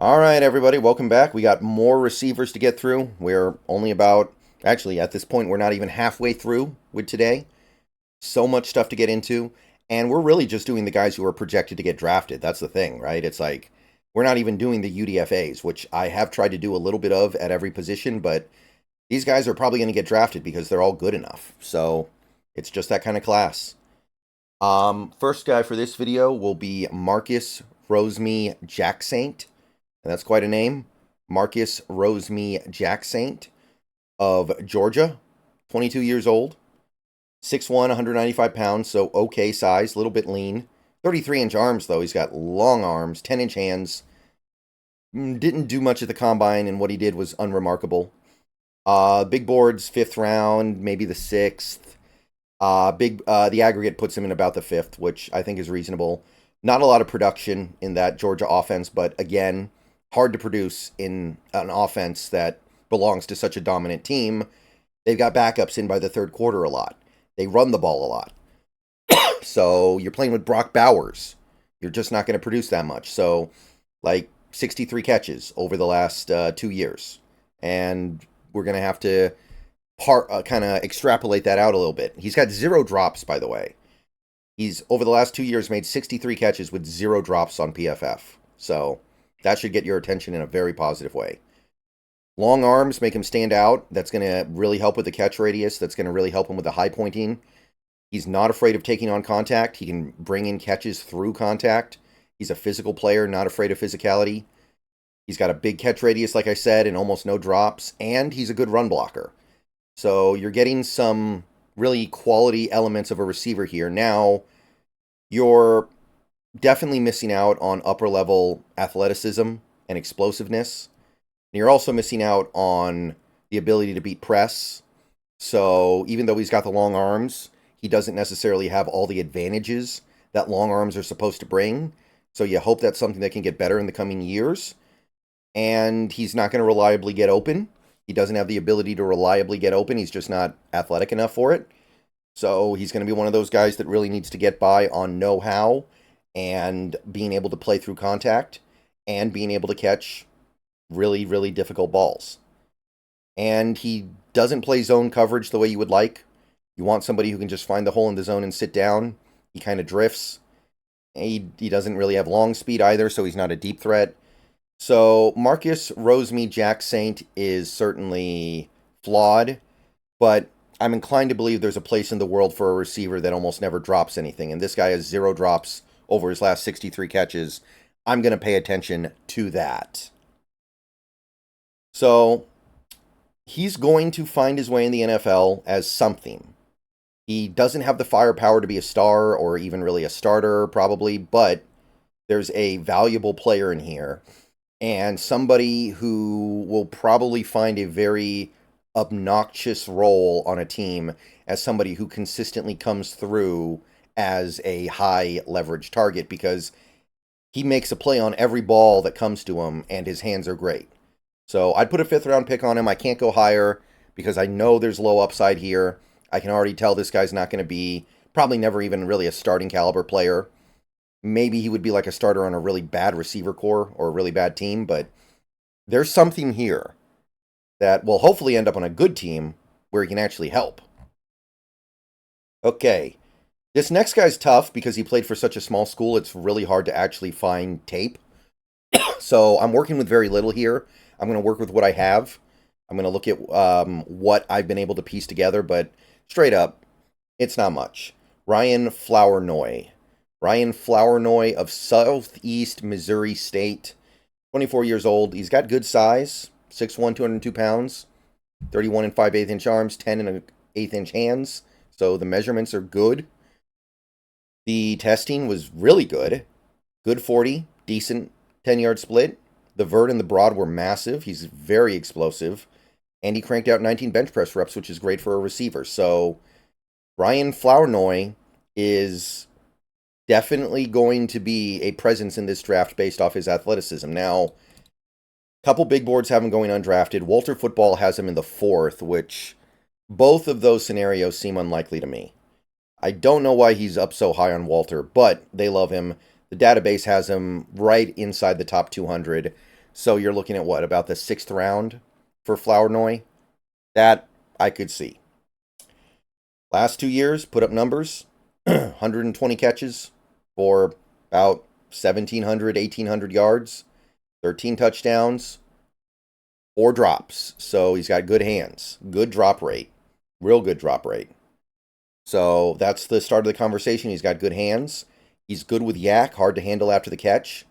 All right, everybody, welcome back. We got more receivers to get through. We're only about, actually, at this point, we're not even halfway through with today. So much stuff to get into. And we're really just doing the guys who are projected to get drafted. That's the thing, right? It's like, we're not even doing the UDFAs, which I have tried to do a little bit of at every position, but these guys are probably going to get drafted because they're all good enough. So it's just that kind of class. First guy for this video will be Marcus Roseme Jacksaint. And that's quite a name. Marcus Roseme Jacksaint of Georgia, 22 years old, 6'1", 195 pounds, so okay size, a little bit lean. 33-inch arms, though. He's got long arms, 10-inch hands. Didn't do much at the combine, and what he did was unremarkable. Big boards, 5th round, maybe the 6th. The aggregate puts him in about the 5th, which I think is reasonable. Not a lot of production in that Georgia offense, but again, hard to produce in an offense that belongs to such a dominant team. They've got backups in by the third quarter a lot. They run the ball a lot. So you're playing with Brock Bowers. You're just not going to produce that much. So, like, 63 catches over the last 2 years. And we're going to have to kind of extrapolate that out a little bit. He's got 0 drops, by the way. He's, over the last 2 years, made 63 catches with 0 drops on PFF. So that should get your attention in a very positive way. Long arms make him stand out. That's going to really help with the catch radius. That's going to really help him with the high pointing. He's not afraid of taking on contact. He can bring in catches through contact. He's a physical player, not afraid of physicality. He's got a big catch radius, like I said, and almost no drops. And he's a good run blocker. So you're getting some really quality elements of a receiver here. Now, you're definitely missing out on upper-level athleticism and explosiveness. And you're also missing out on the ability to beat press. So even though he's got the long arms, he doesn't necessarily have all the advantages that long arms are supposed to bring. So you hope that's something that can get better in the coming years. And he's not going to reliably get open. He doesn't have the ability to reliably get open. He's just not athletic enough for it. So he's going to be one of those guys that really needs to get by on know-how and being able to play through contact and being able to catch really, really difficult balls. And he doesn't play zone coverage the way you would like. You want somebody who can just find the hole in the zone and sit down. He kind of drifts. He doesn't really have long speed either, so he's not a deep threat. So Marcus Roseme Jacksaint is certainly flawed, but I'm inclined to believe there's a place in the world for a receiver that almost never drops anything. And this guy has 0 drops over his last 63 catches. I'm going to pay attention to that. So he's going to find his way in the NFL as something. He doesn't have the firepower to be a star or even really a starter, probably, but there's a valuable player in here and somebody who will probably find a very obnoxious role on a team as somebody who consistently comes through as a high leverage target because he makes a play on every ball that comes to him and his hands are great. So I'd put a 5th round pick on him. I can't go higher because I know there's low upside here. I can already tell this guy's not going to be probably never even really a starting caliber player. Maybe he would be like a starter on a really bad receiver core or a really bad team, but there's something here that will hopefully end up on a good team where he can actually help. Okay, this next guy's tough because he played for such a small school. It's really hard to actually find tape. So I'm working with very little here. I'm going to work with what I have. I'm going to look at what I've been able to piece together, but straight up, it's not much. Ryan Flournoy. Ryan Flournoy of Southeast Missouri State. 24 years old. He's got good size. 6'1", 202 pounds. 31 and 5/8 inch arms. 10 and 1/8 inch hands. So the measurements are good. The testing was really good. Good 40. Decent 10-yard split. The vert and the broad were massive. He's very explosive. And he cranked out 19 bench press reps, which is great for a receiver. So Ryan Flournoy is definitely going to be a presence in this draft based off his athleticism. Now, a couple big boards have him going undrafted. Walter Football has him in the 4th, which both of those scenarios seem unlikely to me. I don't know why he's up so high on Walter, but they love him. The database has him right inside the top 200. So you're looking at what, about the 6th round for Flournoy? That I could see. Last 2 years, put up numbers, 120 catches for about 1,700, 1,800 yards, 13 touchdowns, 4 drops. So he's got good hands, good drop rate, real good drop rate. So that's the start of the conversation. He's got good hands. He's good with yak, hard to handle after the catch.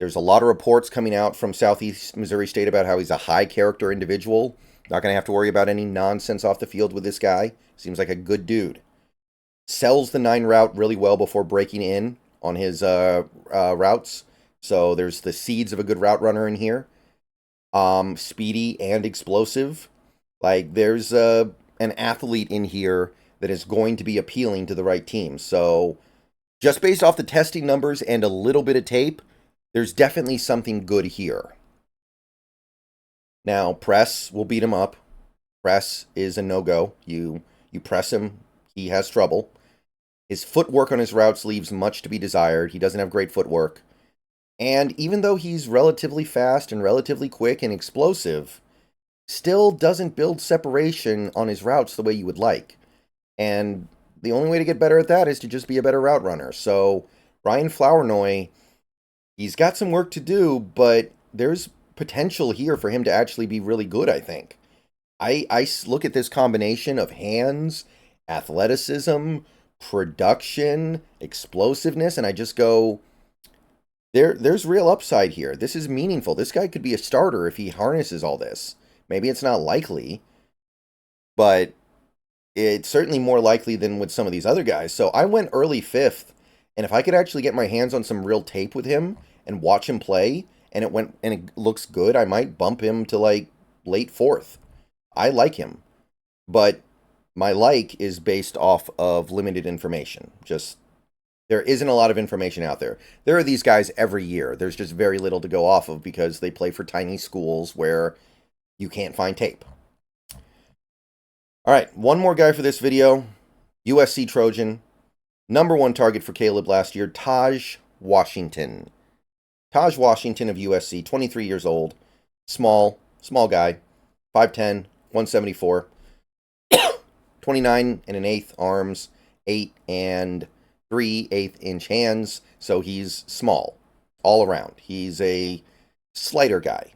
There's a lot of reports coming out from Southeast Missouri State about how he's a high character individual. Not going to have to worry about any nonsense off the field with this guy. Seems like a good dude. Sells the 9 route really well before breaking in on his routes. So there's the seeds of a good route runner in here. Speedy and explosive. Like, there's an athlete in here that is going to be appealing to the right team. So just based off the testing numbers and a little bit of tape, there's definitely something good here. Now, press will beat him up. Press is a no-go. You press him, he has trouble. His footwork on his routes leaves much to be desired. He doesn't have great footwork. And even though he's relatively fast and relatively quick and explosive, still doesn't build separation on his routes the way you would like. And the only way to get better at that is to just be a better route runner. So Brian Flournoy, he's got some work to do, but there's potential here for him to actually be really good, I think. I look at this combination of hands, athleticism, production, explosiveness, and I just go, there's real upside here. This is meaningful. This guy could be a starter if he harnesses all this. Maybe it's not likely, but it's certainly more likely than with some of these other guys. So I went early 5th, and if I could actually get my hands on some real tape with him and watch him play, and it looks good, I might bump him to like late 4th. I like him, but my like is based off of limited information. Just, there isn't a lot of information out there. There are these guys every year. There's just very little to go off of because they play for tiny schools where you can't find tape. All right, one more guy for this video. USC Trojan. #1 target for Caleb last year, Taj Washington. Taj Washington of USC, 23 years old. Small guy. 5'10", 174. 29 and an eighth arms. 8 and 3/8 inch hands. So he's small all around. He's a slighter guy.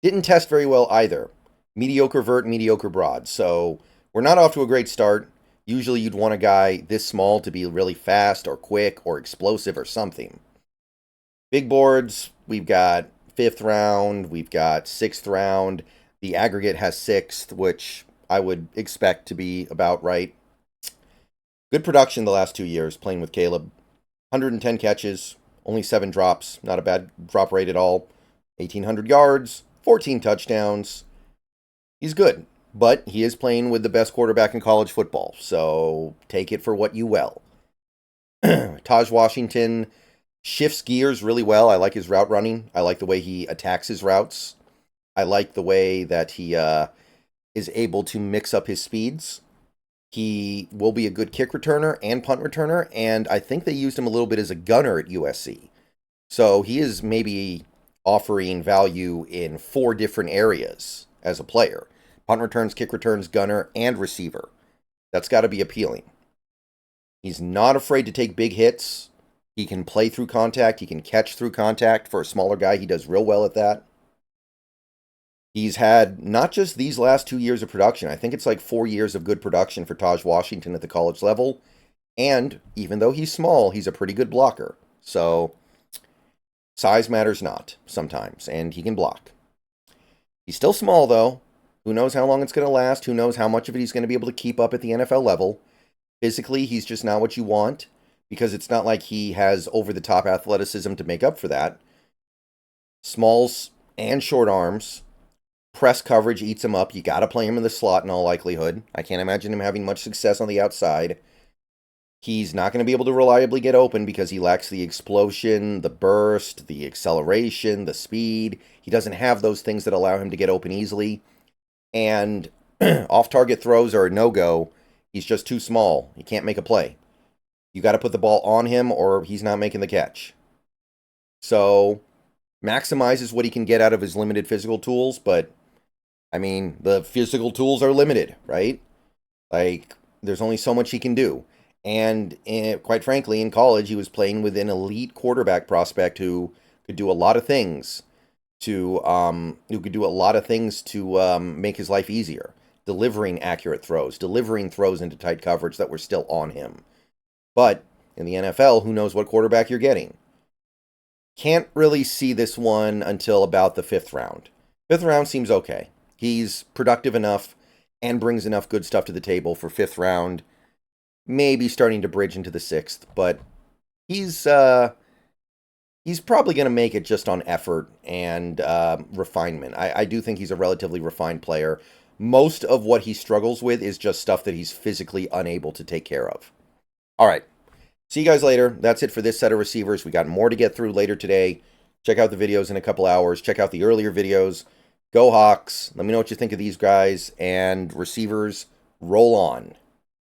Didn't test very well either. Mediocre vert, mediocre broad. So we're not off to a great start. Usually you'd want a guy this small to be really fast or quick or explosive or something. Big boards, we've got 5th round, we've got 6th round. The aggregate has 6th, which I would expect to be about right. Good production the last 2 years playing with Caleb. 110 catches, only 7 drops. Not a bad drop rate at all. 1,800 yards, 14 touchdowns. He's good, but he is playing with the best quarterback in college football, so take it for what you will. Taj Washington shifts gears really well. I like his route running. I like the way he attacks his routes. I like the way that he is able to mix up his speeds. He will be a good kick returner and punt returner, and I think they used him a little bit as a gunner at USC. So he is maybe offering value in 4 different areas as a player. Punt returns, kick returns, gunner, and receiver. That's got to be appealing. He's not afraid to take big hits. He can play through contact. He can catch through contact. For a smaller guy, he does real well at that. He's had not just these last 2 years of production. I think it's like 4 years of good production for Taj Washington at the college level. And even though he's small, he's a pretty good blocker. So size matters not sometimes, and he can block. He's still small, though. Who knows how long it's going to last? Who knows how much of it he's going to be able to keep up at the NFL level? Physically, he's just not what you want, because it's not like he has over-the-top athleticism to make up for that. Smalls and short arms. Press coverage eats him up. You got to play him in the slot in all likelihood. I can't imagine him having much success on the outside. He's not going to be able to reliably get open because he lacks the explosion, the burst, the acceleration, the speed. He doesn't have those things that allow him to get open easily. And off-target throws are a no-go. He's just too small. He can't make a play. You got to put the ball on him or he's not making the catch. So maximizes what he can get out of his limited physical tools, but I mean, the physical tools are limited, right? Like, there's only so much he can do. And quite frankly, in college, he was playing with an elite quarterback prospect who could do a lot of things to make his life easier, delivering accurate throws, delivering throws into tight coverage that were still on him. But in the NFL, who knows what quarterback you're getting? Can't really see this one until about the 5th round. 5th round seems okay. He's productive enough and brings enough good stuff to the table for 5th round. Maybe starting to bridge into the 6th, but he's probably going to make it just on effort and refinement. I do think he's a relatively refined player. Most of what he struggles with is just stuff that he's physically unable to take care of. All right. See you guys later. That's it for this set of receivers. We got more to get through later today. Check out the videos in a couple hours. Check out the earlier videos. Go Hawks. Let me know what you think of these guys. And receivers, roll on.